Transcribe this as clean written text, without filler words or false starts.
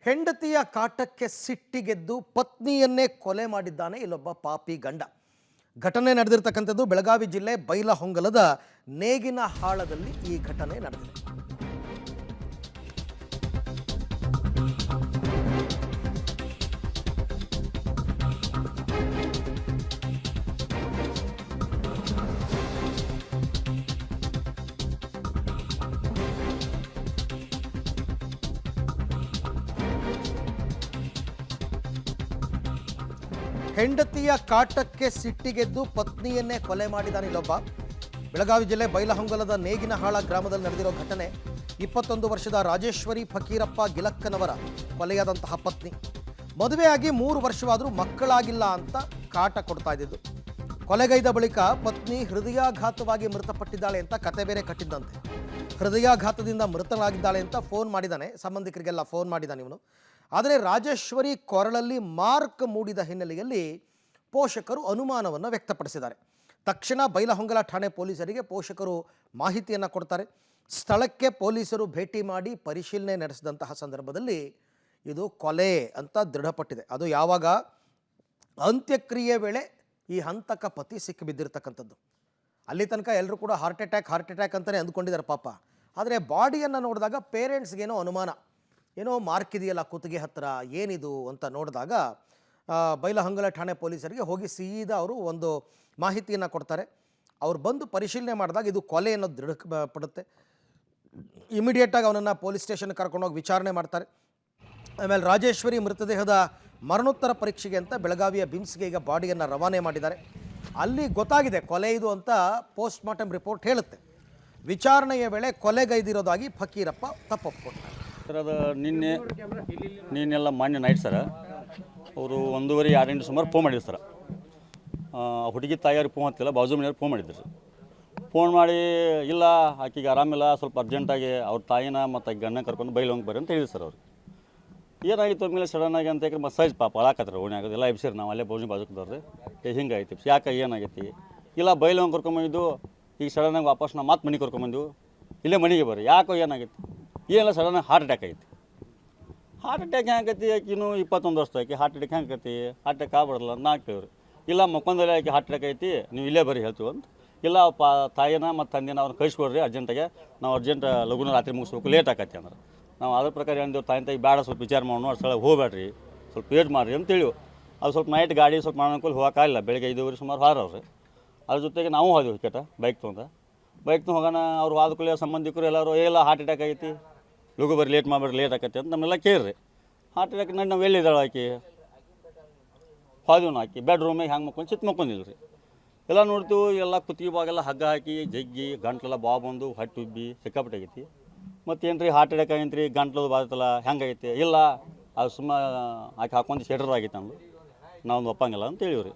ಹೆಂಡತಿಯ ಕಾಟಕ್ಕೆ ಸಿಟ್ಟಿಗೆದ್ದು ಪತ್ನಿಯನ್ನೇ ಕೊಲೆ ಮಾಡಿದ್ದಾನೆ ಇಲ್ಲೊಬ್ಬ ಪಾಪಿ ಗಂಡ. ಘಟನೆ ನಡೆದಿರ್ತಕ್ಕಂಥದ್ದು ಬೆಳಗಾವಿ ಜಿಲ್ಲೆ ಬೈಲಹೊಂಗಲದ ನೇಗಿನ ಹಾಳದಲ್ಲಿ ಈ ಘಟನೆ ನಡೆದಿದೆ. ಹೆಂಡತಿಯ ಕಾಟಕ್ಕೆ ಸಿಟ್ಟಿಗೆದ್ದು ಪತ್ನಿಯನ್ನೇ ಕೊಲೆ ಮಾಡಿದಾನೆ ಇಲ್ಲೊಬ್ಬ. ಬೆಳಗಾವಿ ಜಿಲ್ಲೆ ಬೈಲಹೊಂಗಲದ ನೇಗಿನಹಾಳ ಗ್ರಾಮದಲ್ಲಿ ನಡೆದಿರೋ ಘಟನೆ. 21 ವರ್ಷದ ರಾಜೇಶ್ವರಿ ಫಕೀರಪ್ಪ ಗಿಲಕ್ಕನವರ ಕೊಲೆಯಾದಂತಹ ಪತ್ನಿ. ಮದುವೆಯಾಗಿ 3 ವರ್ಷವಾದರೂ ಮಕ್ಕಳಾಗಿಲ್ಲ ಅಂತ ಕಾಟ ಕೊಡ್ತಾ ಇದ್ದಿದ್ದು. ಕೊಲೆಗೈದ ಬಳಿಕ ಪತ್ನಿ ಹೃದಯಾಘಾತವಾಗಿ ಮೃತಪಟ್ಟಿದ್ದಾಳೆ ಅಂತ ಕತೆ ಬೇರೆ ಕಟ್ಟಿದ್ದಂತೆ. ಹೃದಯಾಘಾತದಿಂದ ಮೃತನಾಗಿದ್ದಾಳೆ ಅಂತ ಫೋನ್ ಮಾಡಿದ್ದಾನೆ, ಸಂಬಂಧಿಕರಿಗೆಲ್ಲ ಫೋನ್ ಮಾಡಿದ್ದಾನೆ ಇವನು. ಆದರೆ ರಾಜೇಶ್ವರಿ ಕೊರಳಲ್ಲಿ ಮಾರ್ಕ್ ಮೂಡಿದ ಹಿನ್ನೆಲೆಯಲ್ಲಿ ಪೋಷಕರು ಅನುಮಾನವನ್ನು ವ್ಯಕ್ತಪಡಿಸಿದ್ದಾರೆ. ತಕ್ಷಣ ಬೈಲಹೊಂಗಲ ಠಾಣೆ ಪೊಲೀಸರಿಗೆ ಪೋಷಕರು ಮಾಹಿತಿಯನ್ನು ಕೊಡ್ತಾರೆ. ಸ್ಥಳಕ್ಕೆ ಪೊಲೀಸರು ಭೇಟಿ ಮಾಡಿ ಪರಿಶೀಲನೆ ನಡೆಸಿದಂತಹ ಸಂದರ್ಭದಲ್ಲಿ ಇದು ಕೊಲೆ ಅಂತ ದೃಢಪಟ್ಟಿದೆ. ಅದು ಯಾವಾಗ? ಅಂತ್ಯಕ್ರಿಯೆ ವೇಳೆ ಈ ಹಂತಕ ಪತಿ ಸಿಕ್ಕಿಬಿದ್ದಿರ್ತಕ್ಕಂಥದ್ದು. ಅಲ್ಲಿ ತನಕ ಎಲ್ಲರೂ ಕೂಡ ಹಾರ್ಟ್ ಅಟ್ಯಾಕ್ ಅಂತಲೇ ಅಂದ್ಕೊಂಡಿದ್ದಾರೆ ಪಾಪ. ಆದರೆ ಬಾಡಿಯನ್ನು ನೋಡಿದಾಗ ಪೇರೆಂಟ್ಸ್ಗೇನೋ ಅನುಮಾನ, ಏನೋ ಮಾರ್ಕ್ ಇದೆಯಲ್ಲ ಕುತ್ತಿಗೆ ಹತ್ತಿರ, ಏನಿದು ಅಂತ ನೋಡಿದಾಗ ಬೈಲಹೊಂಗಲ ಠಾಣೆ ಪೊಲೀಸರಿಗೆ ಹೋಗಿ ಸೀದಾ ಅವರು ಒಂದು ಮಾಹಿತಿಯನ್ನು ಕೊಡ್ತಾರೆ. ಅವ್ರು ಬಂದು ಪರಿಶೀಲನೆ ಮಾಡಿದಾಗ ಇದು ಕೊಲೆ ಅನ್ನೋದು ದೃಢಪಡುತ್ತೆ. ಇಮಿಡಿಯೇಟಾಗಿ ಅವನನ್ನು ಪೊಲೀಸ್ ಸ್ಟೇಷನ್ಗೆ ಕರ್ಕೊಂಡೋಗಿ ವಿಚಾರಣೆ ಮಾಡ್ತಾರೆ. ಆಮೇಲೆ ರಾಜೇಶ್ವರಿ ಮೃತದೇಹದ ಮರಣೋತ್ತರ ಪರೀಕ್ಷೆಗೆ ಅಂತ ಬೆಳಗಾವಿಯ ಬಿಮ್ಸ್ಗೆ ಈಗ ಬಾಡಿಯನ್ನು ರವಾನೆ ಮಾಡಿದ್ದಾರೆ. ಅಲ್ಲಿ ಗೊತ್ತಾಗಿದೆ ಕೊಲೆ ಇದು ಅಂತ ಪೋಸ್ಟ್ ಮಾರ್ಟಮ್ ರಿಪೋರ್ಟ್ ಹೇಳುತ್ತೆ. ವಿಚಾರಣೆಯ ವೇಳೆ ಕೊಲೆಗೈದಿರೋದಾಗಿ ಫಕೀರಪ್ಪ ತಪ್ಪೊಪ್ಪಿಕೊಡ್ತಾರೆ. ಸರ್ ಅದು ನಿನ್ನೆಲ್ಲ ಮಾನ್ಯ ನೈಟ್ ಸರ ಅವರು 1:30-2 ಸುಮಾರು ಫೋನ್ ಮಾಡಿದ್ರು ಸರ್. ಹುಡುಗಿ ತಾಯಿಯವ್ರಿಗೆ ಫೋನ್ ಹತ್ತಿಲ್ಲ, ಬಾಜು ಮನೆಯವ್ರಿಗೆ ಫೋನ್ ಮಾಡಿದ್ರು ಸರ್. ಫೋನ್ ಮಾಡಿ ಇಲ್ಲ ಆಕೆಗೆ ಆರಾಮಿಲ್ಲ, ಸ್ವಲ್ಪ ಅರ್ಜೆಂಟಾಗಿ ಅವ್ರ ತಾಯಿನ ಮತ್ತು ಗಂಡನ ಕರ್ಕೊಂಡು ಬೈಲೊಂಗೆ ಬರ್ರಿ ಅಂತ ಹೇಳಿದ್ರು ಸರ್ ಅವ್ರು. ಏನಾಗಿತ್ತು ಅಂದಮೇಲೆ ಸಡನ್ನಾಗಿ ಅಂತ ಯಾಕೆ ಮಸಾಜ್ ಪಾಪ ಅಳಾಕತ್ತಾರೆ ಓಣ್ಯಾಗ ಎಲ್ಲ ಎಬ್ಸಿರಿ ನಾವು ಅಲ್ಲೇ ಬಾಜುದವ್ರಿ ಹಿಂಗಾಯ್ತು ಯಾಕೆ ಏನಾಗೈತಿ, ಇಲ್ಲ ಬೈಲೊಂಗೆ ಕರ್ಕೊಂಬಂದಿದ್ದು ಈಗ ಸಡನ್ನಾಗಿ ವಾಪಸ್ ನಾವು ಮತ್ತೆ ಮನೆಗೆ ಕರ್ಕೊಂಬಂದು ಇಲ್ಲೇ ಮನೆಗೆ ಬರ್ರಿ, ಯಾಕೋ ಏನಾಗೈತಿ, ಏನೆಲ್ಲ ಸಡನ್ನಾಗಿ ಹಾರ್ಟ್ ಅಟ್ಯಾಕ್ ಐತಿ. ಹಾರ್ಟ್ ಅಟ್ಯಾಕ್ ಹೆಂಗೈತಿ, ಆಕಿನೂ 21 ವರ್ಷ ಆಕಿ ಹಾರ್ಟ್ ಅಟ್ಯಾಕ್ ಹೆಂಗೆ ಆಕೈತಿ, ಹಾರ್ಟ್ ಅಟ್ಯಾಕ್ ಆಗ್ಬಿಡಲ್ಲ ನಾ ಕೇಳ್ರಿ. ಇಲ್ಲ ಮಕ್ಕೊಂದಲ್ಲೇ ಆಕಿ ಹಾರ್ಟ್ ಅಟ್ಯಾಕ್ ಐತಿ, ನೀವು ಇಲ್ಲೇ ಬರ್ರಿ ಹೇಳ್ತೀವಿ ಅಂತ. ಇಲ್ಲ ತಾಯಿನ ಮತ್ತು ತಂದೆನ ಅವ್ರನ್ನ ಕಳಿಸ್ಕೊಡ್ರಿ ಅರ್ಜೆಂಟಾಗೆ, ನಾವು ಅರ್ಜೆಂಟ್ ಲಘುನ ರಾತ್ರಿ ಮುಗಿಸ್ಬೇಕು, ಲೇಟ್ ಆಕೈತಿ ಅಂದ್ರೆ ನಾವು ಅದ್ರ ಪ್ರಕಾರ ಏನಿದ್ದೇವೆ, ತಾಯಿ ಬೇಡ ಸ್ವಲ್ಪ ವಿಚಾರ ಮಾಡೋಣ, ಸ್ಥಳ ಹೋಗ್ಬೇಡ್ರಿ, ಸ್ವಲ್ಪ ವೇಟ್ ಮಾಡಿರಿ ಅಂತೇಳಿ. ಅದು ಸ್ವಲ್ಪ ನೈಟ್ ಗಾಡಿ ಸ್ವಲ್ಪ ಅನುಕೂಲ ಹೋಗೋಕ್ಕಾಗಿಲ್ಲ. ಬೆಳಗ್ಗೆ 5 ಸುಮಾರು ಹಾರವ್ರಿ. ಅದ್ರ ಜೊತೆಗೆ ನಾವು ಹೋದೆವು ವಿಕೆಟ ಬೈಕ್ ತೊಗೊಂಡು ಹೋಗೋಣ. ಅವ್ರು ವಾದಕುಲಿಯ ಸಂಬಂಧಿಕರು ಎಲ್ಲರೂ ಎಲ್ಲ ಹಾರ್ಟ್ ಅಟ್ಯಾಕ್ ಐತಿ, ಲಘು ಬರ್ರಿ, ಲೇಟ್ ಮಾಡಬೇಡ್ರಿ, ಲೇಟ್ ಆಕೈತಿ ಅಂತ ನಮ್ಮೆಲ್ಲ ಕೇಳ್ರಿ. ಹಾರ್ಟ್ ಅಟ್ಯಾಕ್ ನಾವು ಎಲ್ಲಿದ್ದಾಳೆ ಆಕಿ, ಹೋದೆವು ಆಕಿ ಬೆಡ್ರೂಮಿಗೆ ಹೆಂಗೆ ಮಕ್ಕೊಂಡು ಚಿತ್ ಮಕ್ಕೊಂಡಿಲ್ಲ ರೀ. ಎಲ್ಲ ನೋಡ್ತೀವಿ, ಎಲ್ಲ ಕುತ್ತಿಗೆ ಬಾಗೆಲ್ಲ ಹಗ್ಗ ಹಾಕಿ ಜಗ್ಗಿ ಗಂಟ್ಲೆಲ್ಲ ಬಂದು ಹೊಟ್ಟೆ ಉಬ್ಬಿ ಸಿಕ್ಕಾಪಟ್ಟೆ ಆಗೈತಿ. ಮತ್ತೇನು ರೀ ಹಾರ್ಟ್ ಅಟ್ಯಾಕ್ ಆಗೈತೆ ರೀ, ಗಂಟ್ಲದು ಬಾದತ್ತಲ್ಲ ಹೆಂಗೈತಿ, ಇಲ್ಲ ಅದು ಸುಮ್ಮ ಆಕೆ ಹಾಕೊಂಡು ಶೆಡ್ರ್ ಆಗೈತೆ ಅಂದು ನಾವು ಒಪ್ಪಂಗಿಲ್ಲ ಅಂತ ಹೇಳಿವ್ರಿ.